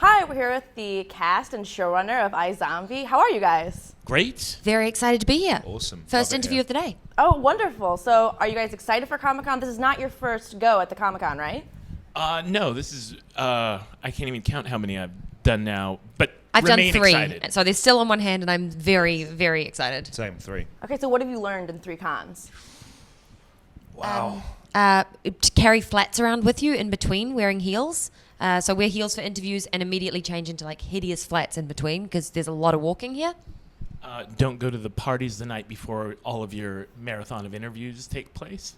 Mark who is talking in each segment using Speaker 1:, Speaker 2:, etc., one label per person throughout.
Speaker 1: Hi, we're here with the cast and showrunner of iZombie. How are you guys?
Speaker 2: Great.
Speaker 3: Very excited to be here.
Speaker 4: Awesome.
Speaker 3: First
Speaker 4: Love it
Speaker 3: interview
Speaker 4: here.
Speaker 3: of the day.
Speaker 1: Oh, wonderful. So are you guys excited for Comic-Con? This is not your first go at the Comic-Con, right?
Speaker 2: No, this is, I can't even count how many I've done now, but
Speaker 3: I've done
Speaker 2: remain
Speaker 3: 3,
Speaker 2: excited.
Speaker 3: so they're still on one hand, and I'm very, very excited.
Speaker 4: Same, 3.
Speaker 1: Okay, so what have you learned in 3 cons?
Speaker 4: Wow.
Speaker 3: To carry flats around with you in between wearing heels. So wear heels for interviews and immediately change into like hideous flats in between because there's a lot of walking here.
Speaker 2: Don't go to the parties the night before all of your marathon of interviews take place.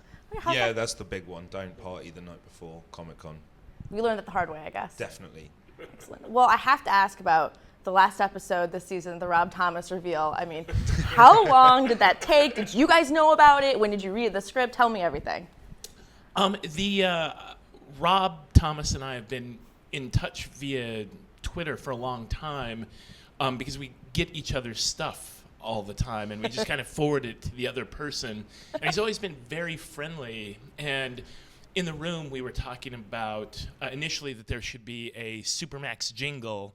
Speaker 4: Yeah, that's the big one. Don't party the night before Comic-Con.
Speaker 1: We learned it the hard way, I guess.
Speaker 4: Definitely.
Speaker 1: Excellent. Well, I have to ask about the last episode this season, the Rob Thomas reveal. I mean, how long did that take? Did you guys know about it? When did you read the script? Tell me everything.
Speaker 2: Rob Thomas and I have been in touch via Twitter for a long time because we get each other's stuff all the time, and we just kind of forward it to the other person. And he's always been very friendly. And in the room, we were talking about initially that there should be a Supermax jingle.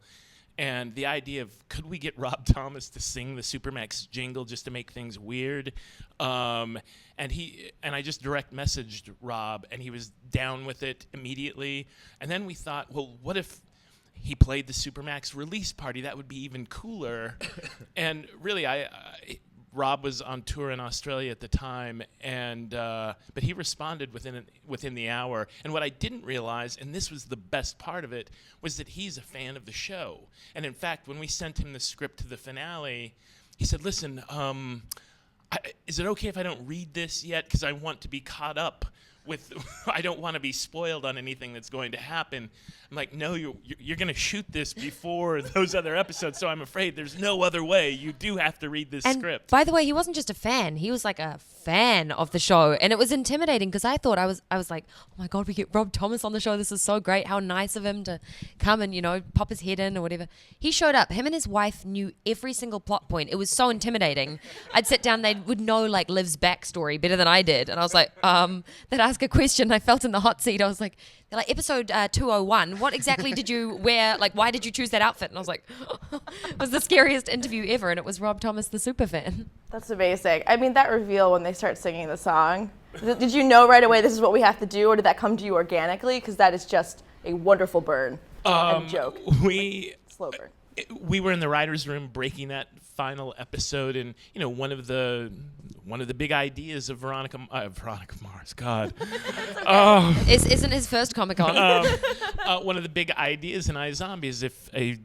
Speaker 2: And the idea of, could we get Rob Thomas to sing the Supermax jingle just to make things weird? And I just direct messaged Rob, and he was down with it immediately. And then we thought, well, what if he played the Supermax release party? That would be even cooler. And really, Rob was on tour in Australia at the time, but he responded within the hour. And what I didn't realize, and this was the best part of it, was that he's a fan of the show. And in fact, when we sent him the script to the finale, he said, "Listen, is it okay if I don't read this yet? Because I want to be caught up with. I don't want to be spoiled on anything that's going to happen." I'm like, "No, you're going to shoot this before those other episodes, so I'm afraid there's no other way. You do have to read this
Speaker 3: And
Speaker 2: script."
Speaker 3: by the way, he wasn't just a fan; he was like a fan of the show, and it was intimidating because I thought I was like, "Oh my god, we get Rob Thomas on the show! This is so great! How nice of him to come and pop his head in or whatever." He showed up. Him and his wife knew every single plot point. It was so intimidating. I'd sit down; they would know like Liv's backstory better than I did, and I was like, they'd ask a question. I felt in the hot seat. I was like, they're like, episode 201, what exactly did you wear? Like, why did you choose that outfit? And I was like, it was the scariest interview ever, and it was Rob Thomas, the superfan.
Speaker 1: That's amazing. I mean, that reveal when they start singing the song, did you know right away this is what we have to do, or did that come to you organically? Because that is just a wonderful burn and joke. Slow burn.
Speaker 2: We were in the writers' room breaking that final episode, and one of the big ideas of Veronica Mars, God,
Speaker 3: Isn't his first Comic-Con.
Speaker 2: one of the big ideas in iZombie is if a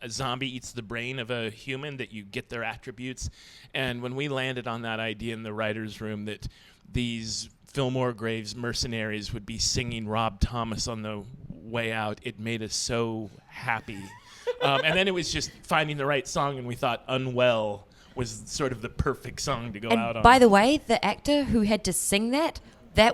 Speaker 2: zombie eats the brain of a human, that you get their attributes. And when we landed on that idea in the writers' room, that these Fillmore Graves mercenaries would be singing Rob Thomas on the way out, it made us so happy. And then it was just finding the right song, and we thought Unwell was sort of the perfect song to go out on.
Speaker 3: By the way, the actor who had to sing that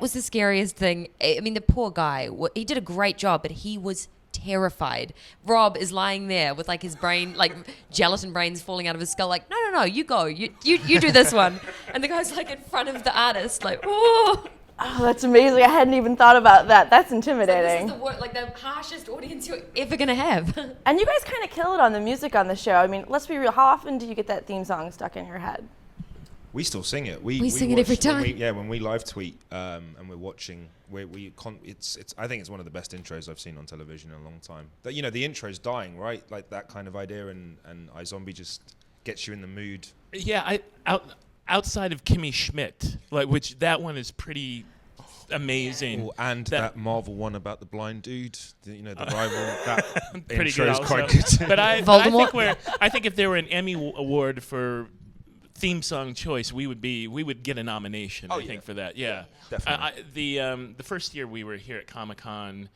Speaker 3: was the scariest thing. I mean, the poor guy, he did a great job, but he was terrified. Rob is lying there with like his brain, like gelatin brains falling out of his skull, like, no, you go, you do this one. And the guy's like in front of the artist, like, oh.
Speaker 1: Oh, that's amazing. I hadn't even thought about that. That's intimidating.
Speaker 3: So this is the harshest audience you're ever going to have.
Speaker 1: And you guys kind of kill it on the music on the show. I mean, let's be real. How often do you get that theme song stuck in your head?
Speaker 4: We still sing it.
Speaker 3: We sing it every time.
Speaker 4: When we live tweet and we're watching, I think it's one of the best intros I've seen on television in a long time. The intro's dying, right? Like that kind of idea, and iZombie just gets you in the mood.
Speaker 2: Yeah, outside of Kimmy Schmidt, which that one is pretty amazing.
Speaker 4: And that Marvel one about the blind dude, the rival. That
Speaker 2: pretty
Speaker 4: intro
Speaker 2: good
Speaker 4: is
Speaker 2: also.
Speaker 4: quite good.
Speaker 2: But I think if there were an Emmy award for theme song choice, we would get a nomination. I think for that. Yeah,
Speaker 4: definitely.
Speaker 2: The first year we were here at Comic-Con,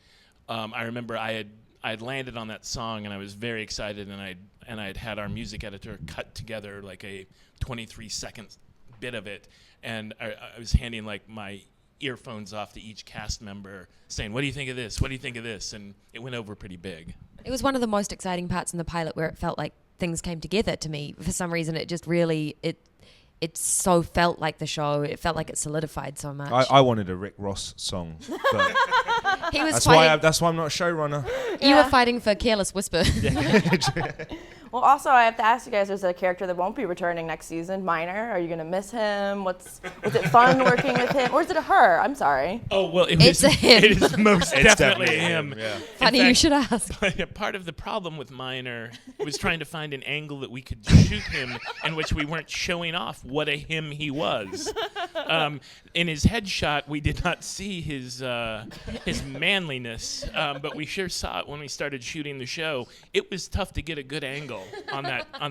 Speaker 2: I remember I had landed on that song, and I was very excited, and I'd had our music editor cut together like a 23-second bit of it, and I was handing like my earphones off to each cast member saying, "What do you think of this? What do you think of this?" And it went over pretty big.
Speaker 3: It was one of the most exciting parts in the pilot where it felt like things came together to me. For some reason, it just really, it so felt like the show. It felt like it solidified so much.
Speaker 4: I wanted a Rick Ross song, but
Speaker 3: He was
Speaker 4: That's
Speaker 3: fighting.
Speaker 4: that's why I'm not a showrunner.
Speaker 3: You were fighting for Careless Whisper.
Speaker 1: Well, also, I have to ask you guys, there's a character that won't be returning next season, Minor. Are you going to miss him? Was it fun working with him? Or is it a her? I'm sorry.
Speaker 2: Oh, well,
Speaker 3: It's a him.
Speaker 2: It is most
Speaker 4: It's
Speaker 2: definitely him.
Speaker 4: Yeah.
Speaker 3: Funny you should ask.
Speaker 2: Part of the problem with Minor was trying to find an angle that we could shoot him in which we weren't showing off what a him he was. In his headshot, we did not see his manliness, but we sure saw it when we started shooting the show. It was tough to get a good angle on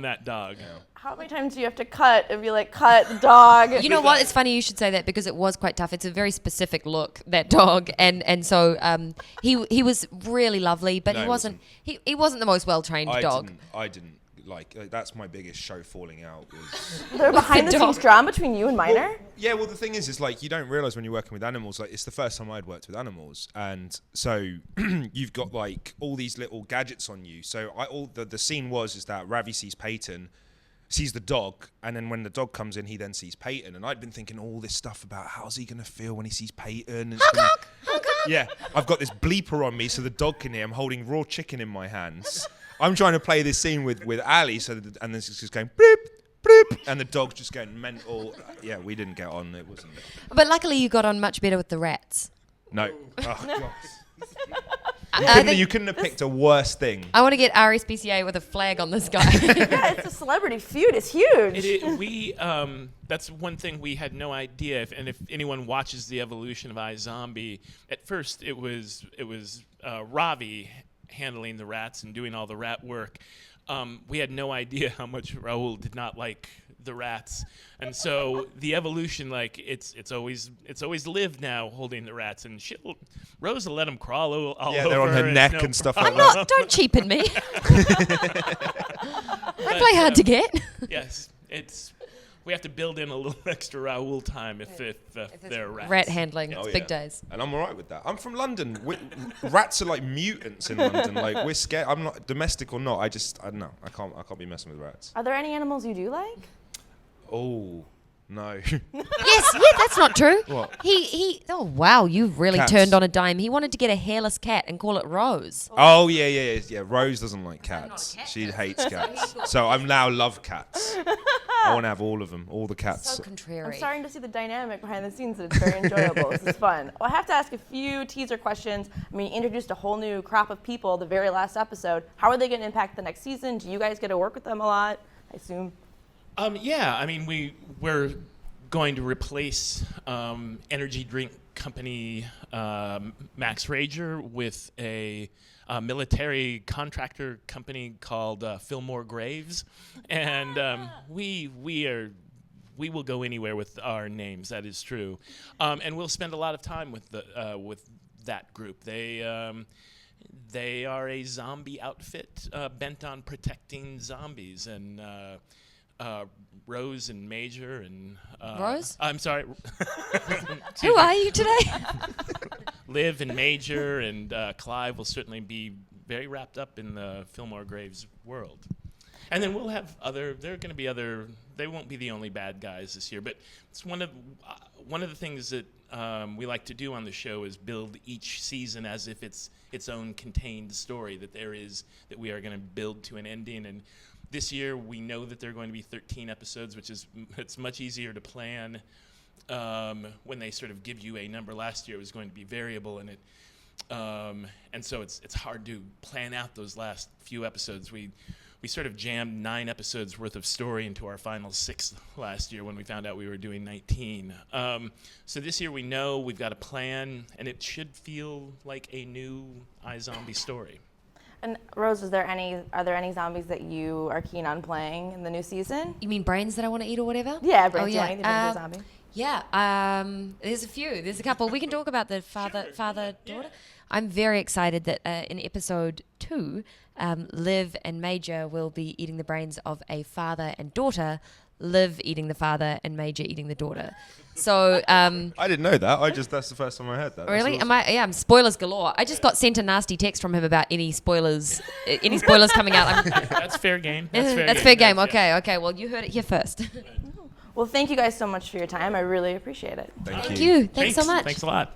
Speaker 2: that dog.
Speaker 1: How many times do you have to cut and be like, cut the dog?
Speaker 3: You know what? It's funny you should say that because it was quite tough. It's a very specific look, that dog, and so he was really lovely, but
Speaker 4: No,
Speaker 3: he wasn't the most well trained dog.
Speaker 4: I didn't like. That's my biggest show falling out. Was
Speaker 1: There behind the scenes drama between you and Minor?
Speaker 4: yeah. Well, the thing is like you don't realize when you're working with animals. Like it's the first time I'd worked with animals, and so you've got like all these little gadgets on you. So the scene is that Ravi sees Peyton. Sees the dog, and then when the dog comes in, he then sees Peyton. And I'd been thinking all this stuff about how's he going to feel when he sees Peyton. Yeah, I've got this bleeper on me so the dog can hear. I'm holding raw chicken in my hands. I'm trying to play this scene with Ali, and then it's just going bleep, bleep, and the dog's just going mental. Yeah, we didn't get on. It wasn't.
Speaker 3: But luckily, you got on much better with the rats.
Speaker 4: No. Oh, God.
Speaker 3: I
Speaker 4: You couldn't have picked a worse thing.
Speaker 3: I want to get RSPCA with a flag on this guy.
Speaker 1: Yeah, it's a celebrity feud. It's huge.
Speaker 2: That's one thing we had no idea. If anyone watches the evolution of iZombie, at first it was Ravi handling the rats and doing all the rat work. We had no idea how much Rahul did not like the rats, and so the evolution, like it's always Liv now holding the rats, and Rose will let them crawl all over.
Speaker 4: They're on her neck and stuff like that.
Speaker 3: Don't cheapen me. I play hard to get.
Speaker 2: Yes, we have to build in a little extra Rahul time if they're rats.
Speaker 3: Rat handling,
Speaker 2: Yeah.
Speaker 3: it's
Speaker 4: Oh,
Speaker 3: big
Speaker 4: yeah.
Speaker 3: days.
Speaker 4: And I'm all right with that. I'm from London. Rats are like mutants in London. Like we're scared. I'm not domestic or not. I don't know. I can't be messing with rats.
Speaker 1: Are there any animals you do like?
Speaker 4: Oh no.
Speaker 3: Yes, yeah, that's not true.
Speaker 4: What?
Speaker 3: He oh wow, you've really
Speaker 4: Cats.
Speaker 3: turned on a dime. He wanted to get a hairless cat and call it Rose.
Speaker 4: Oh yeah. Rose doesn't like cats. She hates cats. So I now love cats. I want to have all of them, all the cats.
Speaker 3: So contrary.
Speaker 1: I'm starting to see the dynamic behind the scenes, and it's very enjoyable. This is fun. Well, I have to ask a few teaser questions. I mean, you introduced a whole new crop of people the very last episode. How are they going to impact the next season? Do you guys get to work with them a lot? I assume.
Speaker 2: Yeah, I mean, we're going to replace energy drink company Max Rager with a military contractor company called Fillmore Graves, and we will go anywhere with our names. That is true, and we'll spend a lot of time with that group. They are a zombie outfit bent on protecting zombies, and Rose and Major and
Speaker 3: Rose?
Speaker 2: I'm sorry.
Speaker 3: Who are you today?
Speaker 2: Liv and Major and Clive will certainly be very wrapped up in the Fillmore Graves world. And then we'll have there are going to be they won't be the only bad guys this year, but it's one of the things that we like to do on the show is build each season as if it's its own contained story that we are going to build to an ending. And this year we know that there are going to be 13 episodes, which it's much easier to plan. When they sort of give you a number, last year it was going to be variable, and so it's hard to plan out those last few episodes. We sort of jammed 9 episodes worth of story into our final 6 last year when we found out we were doing 19. So this year we know we've got a plan, and it should feel like a new iZombie story.
Speaker 1: And Rose, are there any zombies that you are keen on playing in the new season?
Speaker 3: You mean brains that I want to eat or whatever?
Speaker 1: Yeah, brains.
Speaker 3: Oh, yeah.
Speaker 1: Anything to do with a zombie?
Speaker 3: Yeah, there's a few. There's a couple. We can talk about the father-daughter. Yeah. I'm very excited that in episode 2, Liv and Major will be eating the brains of a father and daughter, Liv eating the father and Major eating the daughter. So
Speaker 4: I didn't know that. That's the first time I heard that.
Speaker 3: Really?
Speaker 4: Awesome.
Speaker 3: I'm spoilers galore. I just got sent a nasty text from him about any spoilers coming out.
Speaker 2: That's fair game.
Speaker 3: That's fair game. Okay. Well, you heard it here first.
Speaker 1: Well, thank you guys so much for your time. I really appreciate it.
Speaker 4: Thank you.
Speaker 3: Thank you. Thanks so much.
Speaker 2: Thanks a lot.